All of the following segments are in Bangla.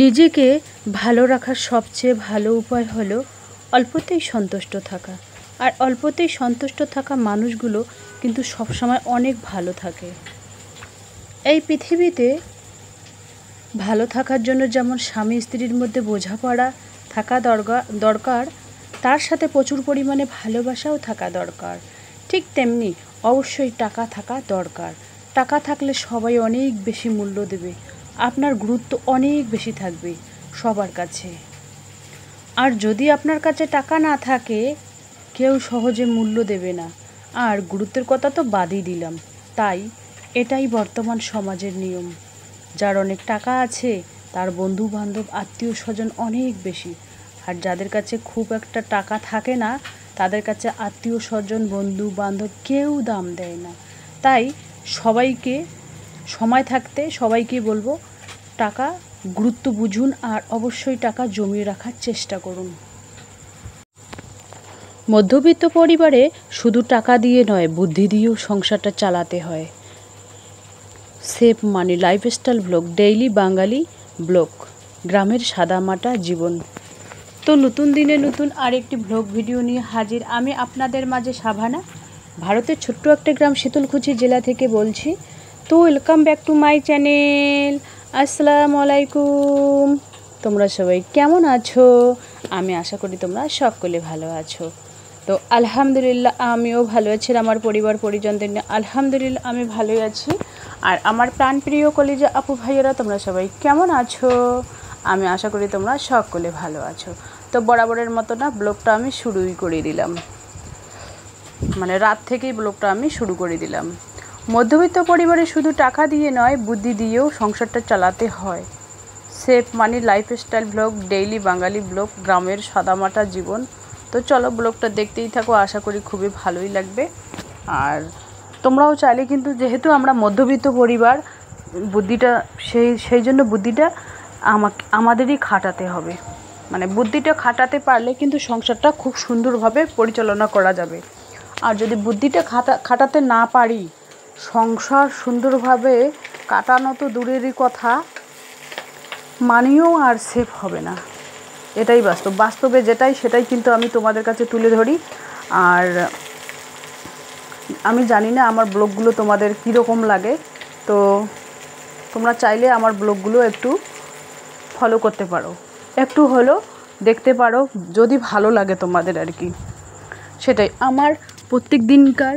নিজেকে ভালো রাখার সবচেয়ে ভালো উপায় হলো অল্পতেই সন্তুষ্ট থাকা। আর অল্পতেই সন্তুষ্ট থাকা মানুষগুলো কিন্তু সবসময় অনেক ভালো থাকে। এই পৃথিবীতে ভালো থাকার জন্য যেমন স্বামী স্ত্রীর মধ্যে বোঝাপড়া থাকা দরকার, তার সাথে প্রচুর পরিমাণে ভালোবাসাও থাকা দরকার। ঠিক তেমনি অবশ্যই টাকা থাকা দরকার। টাকা থাকলে সবাই অনেক বেশি মূল্য দেবে, আপনার গুরুত্ব অনেক বেশি থাকবে সবার কাছে। আর যদি আপনার কাছে টাকা না থাকে, কেউ সহজে মূল্য দেবে না, আর গুরুত্বের কথা তো বাদই দিলাম। তাই এটাই বর্তমান সমাজের নিয়ম। যার অনেক টাকা আছে তার বন্ধু বান্ধব আত্মীয় স্বজন অনেক বেশি, আর যাদের কাছে খুব একটা টাকা থাকে না তাদের কাছে আত্মীয় স্বজন বন্ধু বান্ধব কেউ দাম দেয় না। তাই সবাইকে সময় থাকতে সবাইকে বলবো, টাকা গুরুত্ব বুঝুন আর অবশ্যই টাকা জমিয়ে রাখার চেষ্টা করুন। মধ্যবিত্ত পরিবারে শুধু টাকা দিয়ে নয়, বুদ্ধি দিয়েও সংসারটা চালাতে হয়। Save money lifestyle blog, daily Bangali blog, গ্রামের সাদামাটা জীবন। তো নতুন দিনে নতুন আরেকটি ব্লগ ভিডিও নিয়ে হাজির আমি আপনাদের মাঝে সাভানা, ভারতের ছোট্ট একটা গ্রাম শীতলকুচি জেলা থেকে বলছি। তো welcome back to my channel. আসসালামু আলাইকুম। তোমরা সবাই কেমন আছো? আমি আশা করি তোমরা সকলে ভালো আছো। তো আলহামদুলিল্লাহ আমিও ভালো আছি, আমার পরিবার পরিজনদের নিয়ে আলহামদুলিল্লাহ আমি ভালোই আছি। আর আমার প্রাণপ্রিয় কলিজা আপু ভাইয়েরা তোমরা সবাই কেমন আছো? আমি আশা করি তোমরা সকলে ভালো আছো। তো বরাবরের মতো না ব্লগটা আমি শুরুই করে দিলাম, মানে রাত থেকেই ব্লগটা আমি শুরু করে দিলাম। মধ্যবিত্ত পরিবারে শুধু টাকা দিয়ে নয়, বুদ্ধি দিয়েও সংসারটা চালাতে হয়। Save money lifestyle blog, daily Bangali blog, গ্রামের সাদামাটা জীবন। তো চলো ব্লগটা দেখতেই থাকো, আশা করি খুবই ভালোই লাগবে। আর তোমরাও চাইলে কিন্তু, যেহেতু আমরা মধ্যবিত্ত পরিবার, বুদ্ধিটা সেই জন্য বুদ্ধিটা আমাদেরই খাটাতে হবে। মানে বুদ্ধিটা খাটাতে পারলে কিন্তু সংসারটা খুব সুন্দরভাবে পরিচালনা করা যাবে। আর যদি বুদ্ধিটা খাটাতে না পারি, সংসার সুন্দরভাবে কাটানো তো দূরেরই কথা, মানিও আর সেভ হবে না। এটাই বাস্তবে যেটাই সেটাই কিন্তু আমি তোমাদের কাছে তুলে ধরি। আর আমি জানি না আমার ব্লগগুলো তোমাদের কীরকম লাগে, তো তোমরা চাইলে আমার ব্লগগুলো একটু ফলো করতে পারো, একটু হলেও দেখতে পারো, যদি ভালো লাগে তোমাদের আর কি। সেটাই আমার প্রত্যেক দিনকার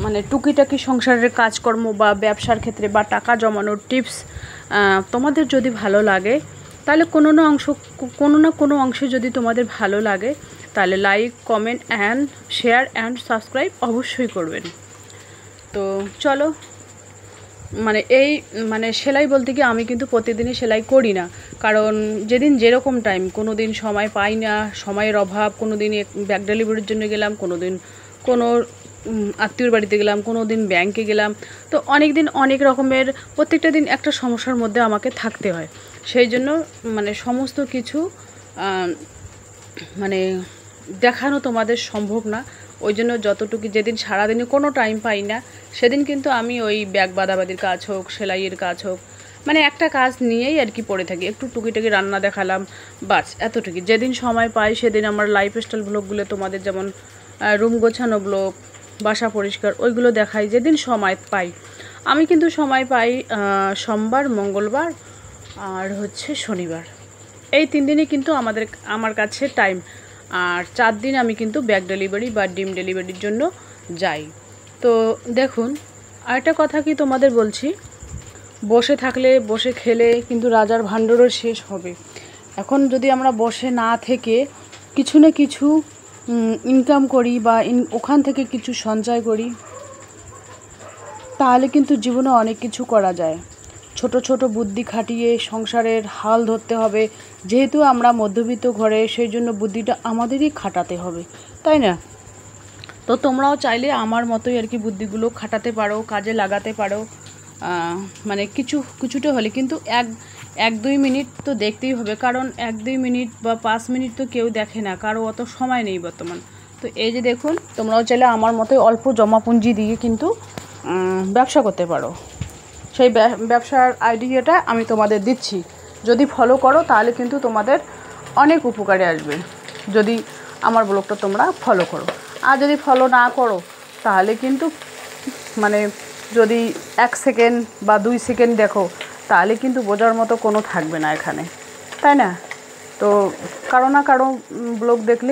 মানে টুকিটাকি সংসারের কাজকর্ম বা ব্যবসার ক্ষেত্রে বা টাকা জমানোর টিপস তোমাদের যদি ভালো লাগে, তাহলে কোনো না কোনো অংশে যদি তোমাদের ভালো লাগে, তাহলে like comment and share and subscribe অবশ্যই করবেন। তো চলো, মানে সেলাই বলতে কি আমি কিন্তু প্রতিদিনই সেলাই করি না, কারণ যেদিন যেরকম টাইম, কোনো দিন সময় পাই না, সময়ের অভাব, কোনো দিন ব্যাগ ডেলিভারির জন্য গেলাম, কোনো দিন কোনো আত্মীয়র বাড়িতে গেলাম, কোনো দিন ব্যাংকে গেলাম। তো অনেক দিন অনেক রকমের, প্রত্যেকটা দিন একটা সমস্যার মধ্যে আমাকে থাকতে হয়। সেই জন্য মানে সমস্ত কিছু মানে দেখানো তোমাদের সম্ভব না। ওই জন্য যতটুকু, যেদিন সারাদিনে কোনো টাইম পাই না, সেদিন কিন্তু আমি ওই ব্যাগ বাঁধাবাঁধির কাজ হোক, সেলাইয়ের কাজ হোক, মানে একটা কাজ নিয়েই আর কি পড়ে থাকি। একটু টুকিটাকি রান্না দেখালাম, বাস এতটুকু। যেদিন সময় পাই সেদিন আমার লাইফস্টাইল ব্লগগুলো তোমাদের, যেমন রুম গোছানো ব্লগ, বাসা পরিষ্কার, ওইগুলো দেখাই যেদিন সময় পাই। আমি কিন্তু সময় পাই সোমবার, মঙ্গলবার আর হচ্ছে শনিবার। এই 3 দিনই কিন্তু আমার কাছে টাইম। আর 4 দিন আমি কিন্তু ব্যাগ ডেলিভারি বা ডিম ডেলিভারির জন্য যাই। তো দেখুন, আরেকটা কথা কি তোমাদের বলছি, বসে থাকলে বসে খেলে কিন্তু রাজার ভাণ্ডারও শেষ হবে। এখন যদি আমরা বসে না থেকে কিছু না কিছু ইনকাম করি বা ওখান থেকে কিছু সঞ্চয় করি, তাহলে কিন্তু জীবনে অনেক কিছু করা যায়। ছোট ছোট বুদ্ধি খাটিয়ে সংসারের হাল ধরতে হবে। যেহেতু আমরা মধ্যবিত্ত ঘরে, সেই জন্য বুদ্ধিটা আমাদেরই খাটাতে হবে, তাই না? তো তোমরাও চাইলে আমার মতোই আর কি বুদ্ধিগুলো খাটাতে পারো, কাজে লাগাতে পারো। মানে কিছুটা হলে কিন্তু 1-2 মিনিট তো দেখতেই হবে, কারণ 1-2 মিনিট বা 5 মিনিট তো কেউ দেখে না, কারো অত সময় নেই বর্তমান। তো এই যে দেখুন, তোমরাও চাইলে আমার মতোই অল্প জমা পুঁজি দিয়ে কিন্তু ব্যবসা করতে পারো। সেই ব্যবসার আইডিয়াটা আমি তোমাদের দিচ্ছি, যদি ফলো করো তাহলে কিন্তু তোমাদের অনেক উপকারে আসবে, যদি আমার ব্লগটা তোমরা ফলো করো। আর যদি ফলো না করো তাহলে কিন্তু মানে যদি 1 সেকেন্ড বা 2 সেকেন্ড দেখো তাহলে কিন্তু বোঝার মতো কোনো থাকবে না এখানে, তাই না? তো কারো না কারো ব্লগ দেখলে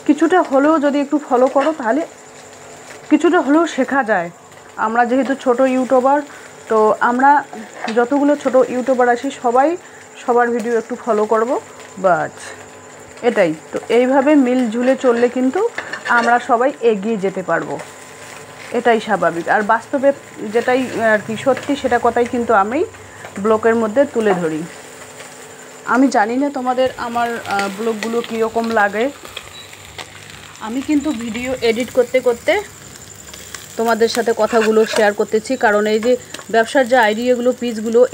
কিছুটা হলেও যদি একটু ফলো করো তাহলে কিছুটা হলেও শেখা যায়। আমরা যেহেতু ছোট ইউটিউবার, তো আমরা যতগুলো ছোট ইউটিউবার আছি সবাই সবার ভিডিও একটু ফলো করব, বাস এটাই। তো এইভাবে মিলঝুলে চললে কিন্তু আমরা সবাই এগিয়ে যেতে পারবো, এটাই স্বাভাবিক। আর বাস্তবে যেটাই আর কি সত্যি সেটা কথাই কিন্তু আমি ব্লগের মধ্যে তুলে ধরি। আমি জানি না তোমাদের আমার ব্লগগুলো কীরকম লাগে। আমি কিন্তু ভিডিও এডিট করতে করতে তোমাদের সাথে কথাগুলো শেয়ার করতেছি, কারণ এই যে ব্যবসার যে আইডিয়াগুলো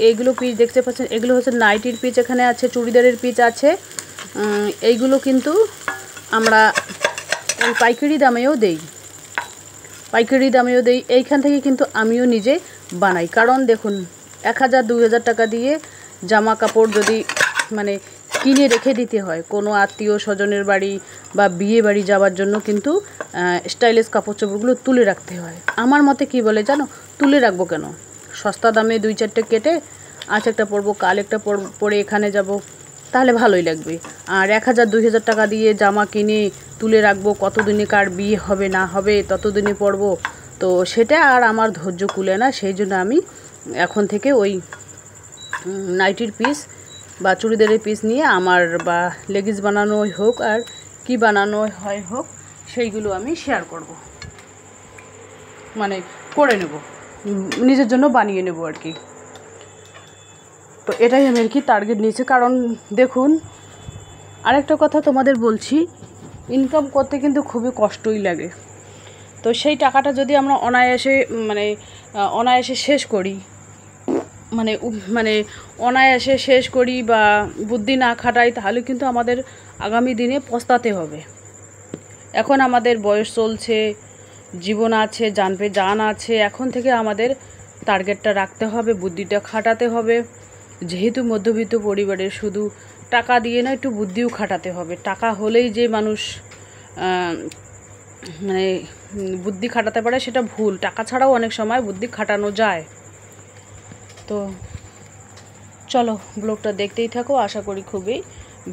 এইগুলো পিস দেখতে পাচ্ছেন, এগুলো হচ্ছে নাইটির পিস, এখানে আছে চুড়িদারের পিস আছে। এইগুলো কিন্তু আমরা পাইকারি দামেও দেই, এইখান থেকে কিন্তু আমিও নিজে বানাই। কারণ দেখুন 1000-2000 টাকা দিয়ে জামা কাপড় যদি মানে কিনে রেখে দিতে হয় কোনো আত্মীয় স্বজনের বাড়ি বা বিয়ে বাড়ি যাওয়ার জন্য, কিন্তু স্টাইলিশ কাপড় চোপড়গুলো তুলে রাখতে হয়। আমার মতে কি বলে জানো, তুলে রাখবো কেন, সস্তা দামে 2-4টে কেটে আজ একটা পরবো, কাল একটা পরে এখানে যাব, তাহলে ভালোই লাগবে। আর 1000-2000 টাকা দিয়ে জামা কিনে তুলে রাখবো, কতদিনে কার বিয়ে হবে না হবে ততদিনে পরবো, তো সেটা আর আমার ধৈর্য কুলে না। সেই জন্য আমি এখন থেকে ওই নাইটির পিস বা চুড়িদারের পিস নিয়ে আমার বা লেগিংস বানানোই হোক আর কি বানানো হয় হোক, সেইগুলো আমি শেয়ার করব, মানে করে নেব, নিজের জন্য বানিয়ে নেব আর কি। তো এটাই আমি আর কি টার্গেট নিয়েছি। কারণ দেখুন আরেকটা কথা তোমাদের বলছি, ইনকাম করতে কিন্তু খুবই কষ্টই লাগে। তো সেই টাকাটা যদি আমরা অনায়াসে শেষ করি, অনায়াসে শেষ করি বা বুদ্ধি না খাটাই, তাহলে কিন্তু আমাদের আগামী দিনে পস্তাতে হবে। এখন আমাদের বয়স চলছে, জীবন আছে, জান আছে, এখন থেকে আমাদের টার্গেটটা রাখতে হবে, বুদ্ধিটা খাটাতে হবে। যেহেতু মধ্যবিত্ত পরিবারের, শুধু টাকা দিয়ে না, একটু বুদ্ধিও খাটাতে হবে। টাকা হলেই যে মানুষ বুদ্ধি খাটাতে পারে সেটা ভুল, টাকা ছাড়াও অনেক সময় বুদ্ধি খাটানো যায়। তো চলো ব্লগটা দেখতেই থাকো, আশা করি খুবই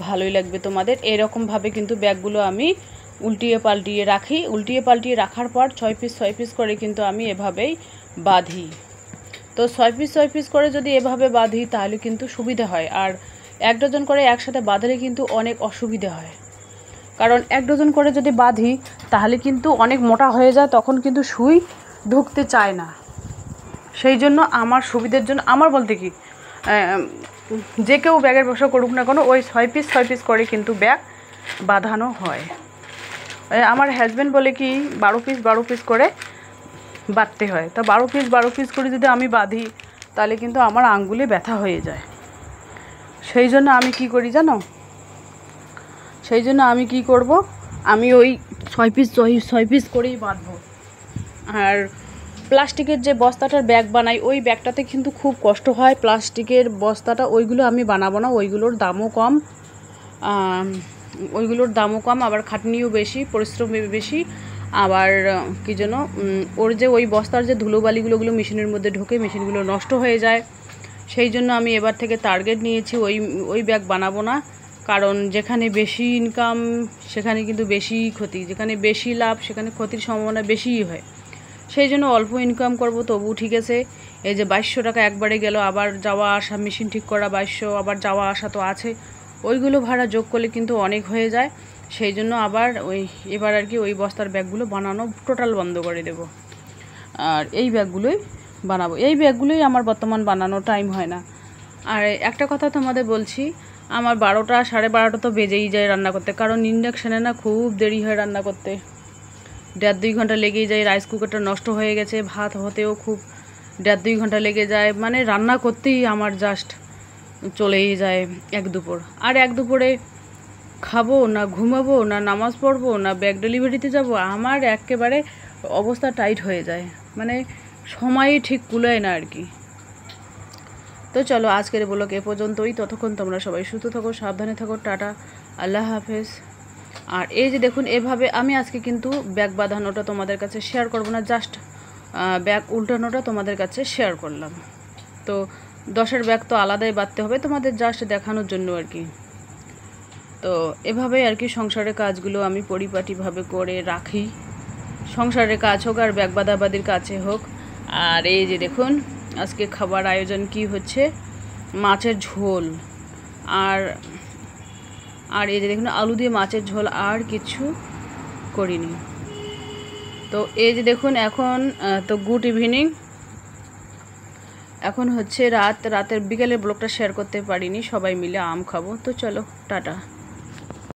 ভালোই লাগবে তোমাদের। এরকমভাবে কিন্তু ব্যাগগুলো আমি উল্টিয়ে পাল্টিয়ে রাখার পর 6 পিস করে কিন্তু আমি এভাবেই বাঁধি। তো 6 পিস করে যদি এভাবে বাঁধি তাহলে কিন্তু সুবিধা হয়। আর 1 ডজন করে একসাথে বাঁধলে কিন্তু অনেক অসুবিধা হয়, কারণ 1 ডজন করে যদি বাঁধি তাহলে কিন্তু অনেক মোটা হয়ে যায়, তখন কিন্তু সুই ঢুকতে চায় না। সেই জন্য আমার সুবিধার জন্য, আমার বলতে কি যে কেউ ব্যাগের ব্যবসা করুক না কেন, ওই 6 পিস করে কিন্তু ব্যাগ বাঁধানো হয়। আমার হাজব্যান্ড বলে কি 12 পিস করে বাঁধতে হয়। তো 12 পিস করে যদি আমি বাঁধি তাহলে কিন্তু আমার আঙ্গুলে ব্যথা হয়ে যায়। সেই জন্য আমি কি করি জানো, আমি ওই 6 পিস করেই বাঁধবো। আর প্লাস্টিকের যে বস্তাটার ব্যাগ বানাই, ওই ব্যাগটাতে কিন্তু খুব কষ্ট হয়। প্লাস্টিকের বস্তাটা ওইগুলো আমি বানাবো না, ওইগুলোর দামও কম, আবার খাটনিও বেশি, পরিশ্রম বেশি। আবার কি যেন ওর যে ওই বস্তার যে ধুলোবালিগুলো, ওগুলো মেশিনের মধ্যে ঢোকে, মেশিনগুলো নষ্ট হয়ে যায়। সেই জন্য আমি এবার থেকে টার্গেট নিয়েছি ওই ব্যাগ বানাবো না। কারণ যেখানে বেশি ইনকাম সেখানে কিন্তু বেশি ক্ষতি, যেখানে বেশি লাভ সেখানে ক্ষতির সম্ভাবনা বেশিই হয়। সেই জন্য অল্প ইনকাম করব, তবু ঠিক আছে। এই যে 2200 টাকা একবারে গেল, আবার যাওয়া আসা, মেশিন ঠিক করা 2200, আবার যাওয়া আসা তো আছে, ওইগুলো ভাড়া যোগ করলে কিন্তু অনেক হয়ে যায়। সেই জন্য আবার এবার আর কি ওই বস্তার ব্যাগগুলো বানানো টোটাল বন্ধ করে দেব, আর এই ব্যাগগুলোই বানাবো। এই ব্যাগগুলোই আমার বর্তমান বানানো, টাইম হয় না। আর একটা কথা তোমাদের বলছি, আমার 12টা 12:30 তো বেজেই যায় রান্না করতে, কারণ ইন্ডাকশানে না খুব দেরি হয় রান্না করতে, 1.5-2 ঘন্টা লেগেই যায়। রাইস কুকারটা নষ্ট হয়ে গেছে, ভাত হতেও খুব 1.5-2 ঘন্টা লেগে যায়, মানে রান্না করতেই আমার জাস্ট চলেই যায় 1 দুপুর। আর 1 দুপুরে খাবো না, ঘুমাবো না, নামাজ পড়বো না, ব্যাগ ডেলিভারিতে যাব, আমার একেবারে অবস্থা টাইট হয়ে যায়, মানে সময়ই ঠিক কুলায় না আর কি। তো চলো আজকের ব্লগ এ পর্যন্তই। ততক্ষণ তোমরা সবাই সুস্থ থাকো, সাবধানে থাকো। টাটা, আল্লাহ হাফেজ। আর এই যে দেখুন, এভাবে আমি আজকে কিন্তু ব্যাগ বাঁধানোটা তোমাদের কাছে শেয়ার করব না, জাস্ট ব্যাগ উল্টানোটা তোমাদের কাছে শেয়ার করলাম। তো 10-এর ব্যাগ তো আলাদাই বাঁধতে হবে, তোমাদের জাস্ট দেখানোর জন্য আর কি। তো এভাবেই আর কি সংসারের কাজগুলো আমি পরিপাটিভাবে করে রাখি, সংসারের কাজ হোক আর ব্যাগ বাঁধাবাঁধির কাছে হোক। আর এই যে দেখুন আজকে খাবার আয়োজন কি হচ্ছে, মাছের ঝোল। আর আর এই যে দেখুন আলু দিয়ে মাছের ঝোল, আর কিছু করিনি। তো এই যে দেখুন এখন তো গুড ইভিনিং, এখন হচ্ছে রাতের বিকেলের ব্লগটা শেয়ার করতে পারিনি, সবাই মিলে আম খাবো। তো চলো টাটা।